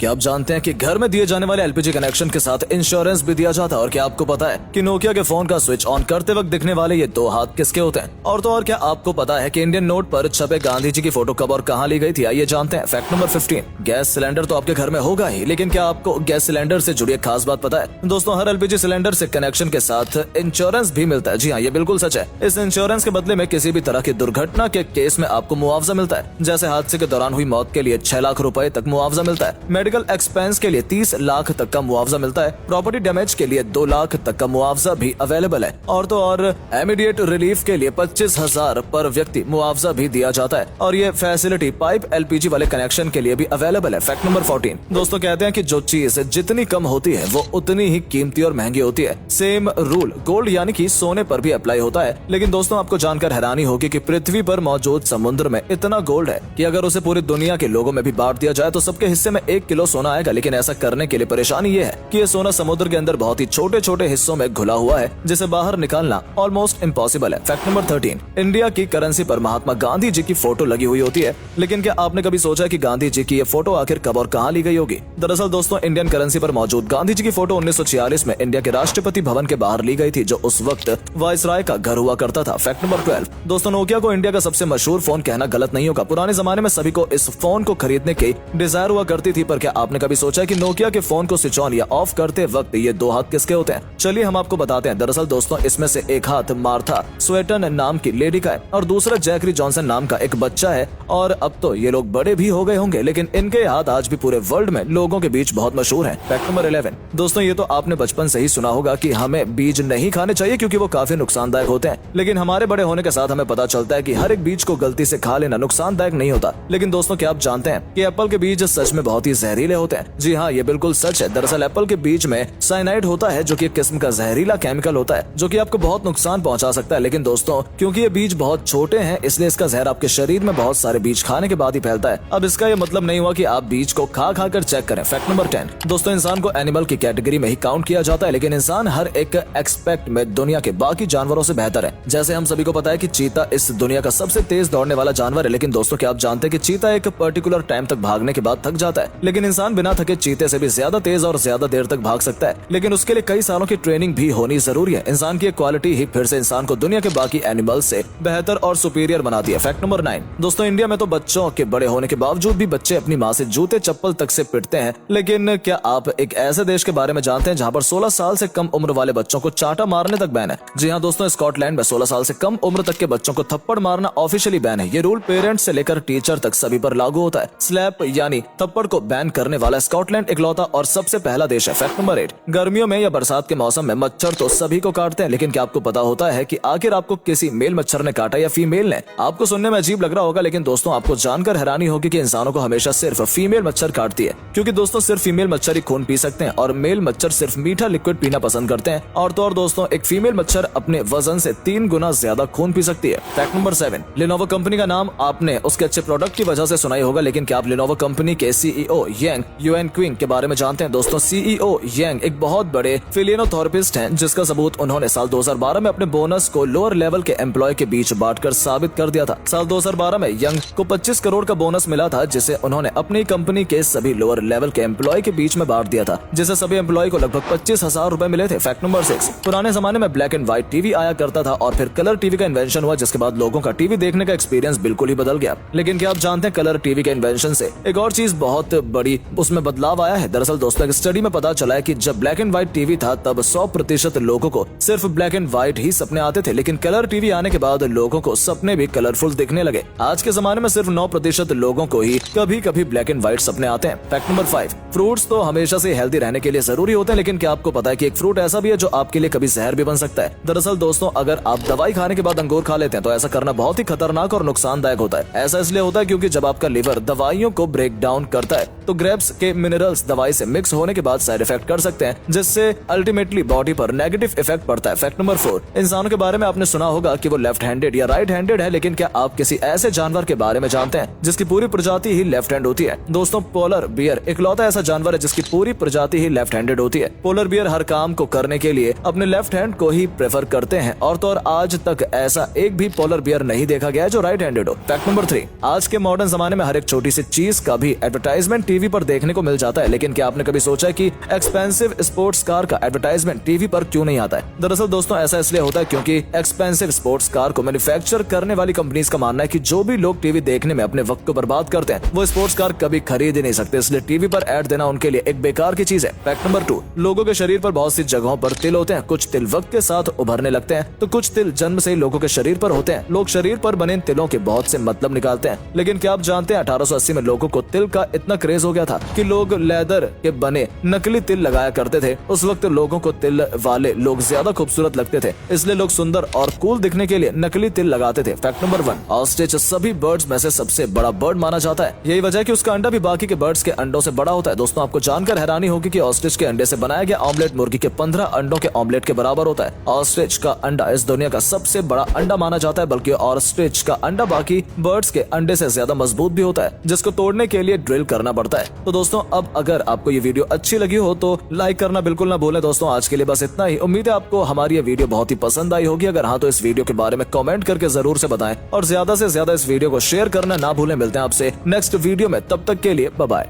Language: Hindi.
क्या आप जानते हैं कि घर में दिए जाने वाले एलपीजी कनेक्शन के साथ इंश्योरेंस भी दिया जाता है? और क्या आपको पता है कि नोकिया के फोन का स्विच ऑन करते वक्त दिखने वाले ये दो हाथ किसके होते हैं? और तो और क्या आपको पता है कि इंडियन नोट पर छपे गांधी जी की फोटो कब और कहां ली गई थी? आइए जानते हैं। फैक्ट नंबर 15, गैस सिलेंडर तो आपके घर में होगा ही, लेकिन क्या आपको गैस सिलेंडर से जुड़ी एक खास बात पता है? दोस्तों, हर एलपीजी सिलेंडर से कनेक्शन के साथ इंश्योरेंस भी मिलता है। जी हाँ, ये बिल्कुल सच है। इस इंश्योरेंस के बदले में किसी भी तरह की दुर्घटना के केस में आपको मुआवजा मिलता है। जैसे हादसे के दौरान हुई मौत के लिए 6 लाख रुपए तक मुआवजा मिलता है। मेडिकल एक्सपेंस के लिए 30 लाख तक का मुआवजा मिलता है। प्रॉपर्टी डैमेज के लिए 2 लाख तक का मुआवजा भी अवेलेबल है। और तो और इमीडिएट रिलीफ के लिए 25,000 पर व्यक्ति मुआवजा भी दिया जाता है। और ये फैसिलिटी पाइप एलपीजी वाले कनेक्शन के लिए भी अवेलेबल है। फैक्ट नंबर 14, दोस्तों कहते हैं कि जो चीज जितनी कम होती है वो उतनी ही कीमती और महंगी होती है। सेम रूल गोल्ड यानी कि सोने पर भी अप्लाई होता है। लेकिन दोस्तों, आपको जानकर हैरानी होगी कि पृथ्वी पर मौजूद समुद्र में इतना गोल्ड है कि अगर उसे पूरी दुनिया के लोगों में भी बांट दिया जाए तो सबके हिस्से में 1 किलो सोना आएगा। लेकिन ऐसा करने के लिए परेशानी ये है कि ये सोना समुद्र के अंदर बहुत ही छोटे छोटे हिस्सों में घुला हुआ है, जिसे बाहर निकालना ऑलमोस्ट इम्पॉसिबल है। फैक्ट नंबर 13, इंडिया की करेंसी पर महात्मा गांधी जी की फोटो लगी हुई होती है। लेकिन क्या आपने कभी सोचा कि गांधी जी की ये फोटो आखिर कब और कहां ली गई होगी? दरअसल दोस्तों, इंडियन करेंसी पर मौजूद गांधी जी की फोटो 1946 में इंडिया के राष्ट्रपति भवन के बाहर ली गई थी, जो उस वक्त वायसराय का घर हुआ करता था। फैक्ट नंबर 12, दोस्तों नोकिया को इंडिया का सबसे मशहूर फोन कहना गलत नहीं होगा। पुराने जमाने में सभी को इस फोन को खरीदने की डिजायर हुआ करती थी, पर क्या आपने कभी सोचा कि नोकिया के फोन को स्विच ऑन या ऑफ करते वक्त ये दो हाथ किसके होते हैं? चलिए हम आपको बताते हैं। दरअसल दोस्तों, इसमें से एक हाथ मार्था स्वेटन नाम की लेडी का है और दूसरा जैकरी जॉनसन नाम का एक बच्चा है। और अब तो ये लोग बड़े भी हो गए होंगे, लेकिन इनके हाथ आज भी पूरे वर्ल्ड में लोगों के बीच बहुत मशहूर है। फैक्ट नंबर 11, दोस्तों ये तो आपने बचपन से ही सुना होगा कि हमें बीज नहीं खाने चाहिए क्योंकि वो काफी नुकसानदायक होते हैं। लेकिन हमारे बड़े होने के साथ हमें पता चलता है कि हर एक बीज को गलती से खा लेना नुकसानदायक नहीं होता। लेकिन दोस्तों, क्या आप जानते हैं कि एप्पल के बीज सच में बहुत ही जहरीले होते हैं? जी हाँ, ये बिल्कुल सच है। दरअसल एप्पल के बीज में साइनाइड होता है, जो कि एक किस्म का जहरीला केमिकल होता है, जो कि आपको बहुत नुकसान पहुंचा सकता है। लेकिन दोस्तों, क्योंकि ये बीज बहुत छोटे हैं, इसलिए इसका जहर आपके शरीर में बहुत सारे बीज खाने के बाद ही फैलता है। अब इसका ये मतलब नहीं हुआ कि आप बीज को खा खा कर चेक करें। फैक्ट नंबर 10, दोस्तों इंसान को एनिमल की कैटेगरी में ही काउंट किया जाता है, लेकिन इंसान हर एक एक्सपेक्ट में दुनिया के बाकी जानवरों से बेहतर है। जैसे हम सभी को पता है कि चीता इस दुनिया का सबसे तेज दौड़ने वाला जानवर है। लेकिन दोस्तों, क्या आप जानते हैं कि चीता एक पर्टिकुलर टाइम तक भागने के बाद थक जाता है, लेकिन इंसान बिना थके चीते से भी ज्यादा तेज और ज्यादा देर तक भाग सकता है। लेकिन उसके लिए कई सालों की ट्रेनिंग भी होनी जरूरी है। इंसान की क्वालिटी ही फिर से इंसान को दुनिया के बाकी एनिमल से बेहतर और सुपीरियर बनाती है। फैक्ट नंबर 9, दोस्तों इंडिया में तो बच्चों के बड़े होने के बावजूद भी बच्चे अपनी माँ से जूते चप्पल तक से पिटते हैं। लेकिन क्या आप एक ऐसे देश के बारे में जानते हैं जहाँ पर 16 साल से कम उम्र वाले बच्चों को चांटा मारने तक बैन है? जी हाँ दोस्तों, स्कॉटलैंड में 16 साल से कम उम्र तक के बच्चों को थप्पड़ मारना ऑफिशियली बैन है। ये रूल पेरेंट्स से लेकर टीचर तक सभी पर लागू होता है। स्लैप यानी थप्पड़ को बैन करने वाला स्कॉटलैंड इकलौता और सबसे पहला देश है। फैक्ट नंबर 8, गर्मियों में या बरसात के मौसम में मच्छर तो सभी को काटते हैं, लेकिन क्या आपको पता होता है कि आखिर आपको किसी मेल मच्छर ने काटा या फीमेल ने? आपको सुनने में अजीब लग रहा होगा, लेकिन दोस्तों आपको जानकर हैरानी होगी कि इंसानों को हमेशा सिर्फ फीमेल मच्छर काटती है, क्योंकि दोस्तों सिर्फ फीमेल मच्छर ही खून पी सकते हैं और मेल मच्छर सिर्फ मीठा लिक्विड पीना पसंद करते हैं। और तो और दोस्तों, एक फीमेल मच्छर अपने वजन से 3 गुना ज्यादा खून पी सकती है। फैक्ट नंबर 7, लिनोवो कंपनी का नाम आपने उसके अच्छे प्रोडक्ट की वजह से सुना ही होगा, लेकिन क्या आप लिनोवो कंपनी के सीईओ यांग यूएन क्विंग के बारे में जानते हैं? दोस्तों, सीईओ यांग एक बहुत बड़े फिलिनोथेरेपिस्ट हैं, जिसका सबूत उन्होंने साल 2012 में अपने बोनस को लोअर लेवल के एम्प्लॉय के बीच बांटकर साबित कर दिया था। साल 2012 में यंग को 25 करोड़ का बोनस मिला था, जिसे उन्होंने अपनी कंपनी के सभी लोअर लेवल के एम्प्लॉय के बीच में बांट दिया था, जिसे सभी एम्प्लॉय को लगभग 25,000 रुपए मिले थे। फैक्ट नंबर 6, पुराने जमाने में ब्लैक एंड व्हाइट टीवी आया करता था और फिर कलर टीवी का इन्वेंशन हुआ, जिसके बाद लोगों का टीवी देखने का एक्सपीरियंस बिल्कुल ही बदल गया। लेकिन क्या आप जानते हैं, कलर टीवी के इन्वेंशन से एक और चीज बहुत बड़ी उसमें बदलाव आया है। दरअसल दोस्तों, एक स्टडी में पता चला है कि जब ब्लैक एंड व्हाइट टीवी था तब 100% लोगों को सिर्फ ब्लैक एंड व्हाइट ही सपने आते थे, लेकिन कलर टीवी आने के बाद लोगों को सपने भी कलरफुल दिखने लगे। आज के जमाने में सिर्फ 9% लोगों को ही कभी कभी ब्लैक एंड व्हाइट सपने आते हैं। फैक्ट नंबर 5, फ्रूट्स तो हमेशा से हेल्दी रहने के लिए जरूरी होते हैं, लेकिन क्या आपको पता है कि एक फ्रूट ऐसा भी है जो आपके लिए कभी जहर भी बन सकता है? दरअसल दोस्तों, अगर आप दवाई खाने के बाद अंगूर खा लेते हैं तो ऐसा करना बहुत ही खतरनाक और नुकसानदायक होता है। ऐसा इसलिए होता है क्योंकि जब आपका लिवर दवाइयों को ब्रेक डाउन करता है तो ग्रेप्स के मिनरल्स दवाई से मिक्स होने के बाद साइड इफेक्ट कर सकते हैं, जिससे अल्टीमेटली बॉडी पर नेगेटिव इफेक्ट पड़ता है। फैक्ट नंबर 4, इंसानों के बारे में आपने सुना होगा कि वो लेफ्ट हैंडेड या राइट हैंडेड है, लेकिन क्या आप किसी ऐसे जानवर के बारे में जानते हैं जिसकी पूरी प्रजाति ही लेफ्ट हैंड होती है? दोस्तों, पोलर बियर इकलौता ऐसा जानवर है जिसकी पूरी प्रजाति ही लेफ्ट हैंडेड होती है। पोलर बियर हर काम को करने के लिए अपने लेफ्ट हैंड को ही प्रेफर करते हैं और तो और आज तक ऐसा एक भी पोलर बियर नहीं देखा गया है जो राइट हैंडेड हो। फैक्ट नंबर 3, आज के मॉडर्न जमाने में हर एक छोटी सी चीज का भी एडवर्टाइजमेंट टीवी पर देखने को मिल जाता है, लेकिन क्या आपने कभी सोचा है कि एक्सपेंसिव स्पोर्ट्स कार का एडवर्टाइजमेंट टीवी पर क्यों नहीं आता है? दरअसल दोस्तों ऐसा इसलिए होता है क्योंकि एक्सपेंसिव स्पोर्ट्स कार को मैन्युफैक्चर करने वाली कंपनीज का मानना है कि जो भी लोग टीवी देखने में अपने वक्त को बर्बाद करते हैं वो स्पोर्ट्स कार कभी खरीद ही नहीं सकते, इसलिए टीवी पर ऐड देना उनके लिए एक बेकार की चीज है। फैक्ट नंबर 2, लोगों के शरीर पर बहुत सी जगहों पर तिल होते हैं। कुछ तिल वक्त के साथ उभरने लगते हैं तो कुछ तिल जन्म से ही लोगों के शरीर पर होते हैं। लोग शरीर पर बने इन तिलों के बहुत से मतलब निकालते हैं, लेकिन क्या आप जानते हैं 1880 में लोगों को तिल का इतना क्रेज हो गया था कि लोग लेदर के बने नकली तिल लगाया करते थे। उस वक्त लोगों को तिल वाले लोग ज्यादा खूबसूरत लगते थे, इसलिए लोग सुंदर और कूल दिखने के लिए नकली तिल लगाते थे। फैक्ट नंबर 1, ऑस्ट्रिच सभी बर्ड्स में से सबसे बड़ा बर्ड माना जाता है। यही वजह है कि उसका अंडा भी बाकी के बर्ड्स के अंडों से बड़ा होता है। दोस्तों आपको जानकर हैरानी होगी कि ऑस्ट्रिच के अंडे से बनाया गया ऑमलेट मुर्गी के 15 अंडों के ऑमलेट के बराबर होता है। ऑस्ट्रिच का अंडा इस दुनिया का सबसे बड़ा अंडा माना जाता है, बल्कि ऑस्ट्रिच का अंडा बाकी बर्ड्स के अंडे से ज्यादा मजबूत भी होता है, जिसको तोड़ने के लिए ड्रिल करना पड़ता है। तो दोस्तों अब अगर आपको ये वीडियो अच्छी लगी हो तो लाइक करना बिल्कुल ना भूलें। दोस्तों आज के लिए बस इतना ही। उम्मीद है आपको हमारी ये वीडियो बहुत ही पसंद आई होगी। अगर हाँ तो इस वीडियो के बारे में कमेंट करके जरूर से बताएं और ज्यादा से ज्यादा इस वीडियो को शेयर करना ना भूलें। मिलते हैं आपसे नेक्स्ट वीडियो में, तब तक के लिए बाय बाय।